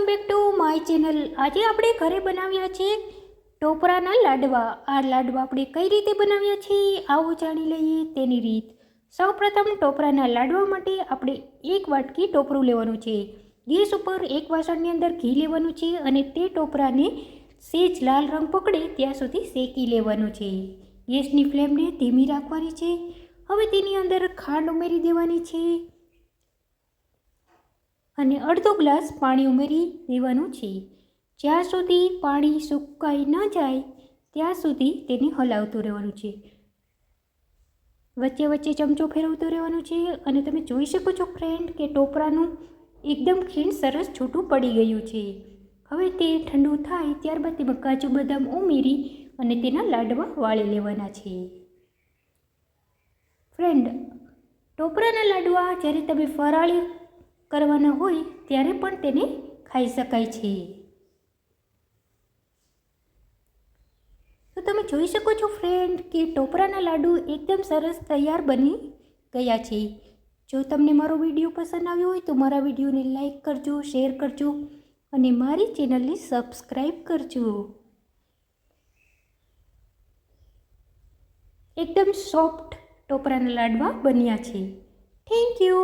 Back to my channel. આજે આપણે ઘરે બનાવ્યા છે ટોપરાના લાડવા। આ લાડવા આપણે કઈ રીતે બનાવ્યા છે આવો જાણી લઈએ તેની રીત। સૌપ્રથમ ટોપરાના લાડવા માટે આપણે 1 વાટકી ટોપરું લેવાનું છે। ગેસ ઉપર એક વાસણની અંદર ઘી લેવાનું છે અને તે ટોપરાને સેજ લાલ રંગ પકડે ત્યાં સુધી શેકી લેવાનું છે। ગેસની ફ્લેમને ધીમી રાખવાની છે। હવે તેની અંદર ખાંડ ઉમેરી દેવાની છે અને અડધો ગ્લાસ પાણી ઉમેરી દેવાનું છે। જ્યાં સુધી પાણી સુકાઈ ન જાય ત્યાં સુધી તેને હલાવતું રહેવાનું છે। વચ્ચે વચ્ચે ચમચો ફેરવતો રહેવાનું છે અને તમે જોઈ શકો છો ફ્રેન્ડ કે ટોપરાનું એકદમ ખીણ સરસ છૂટું પડી ગયું છે। હવે તે ઠંડુ થાય ત્યારબાદ તેમાં કાજુ બદામ ઉમેરી અને તેના લાડવા વાળી લેવાના છે। ફ્રેન્ડ, ટોપરાના લાડવા જ્યારે તમે ફરાળી કરવાના હોય ત્યારે પણ તેને ખાઈ શકાય છે। તો તમે જોઈ શકો છો ફ્રેન્ડ કે ટોપરાના લાડુ એકદમ સરસ તૈયાર બની ગયા છે। જો તમને મારો વિડીયો પસંદ આવ્યો હોય તો મારા વિડીયોને લાઈક કરજો, શેર કરજો અને મારી ચેનલને સબસ્ક્રાઈબ કરજો। એકદમ સોફ્ટ ટોપરાના લાડવા બન્યા છે। Thank you.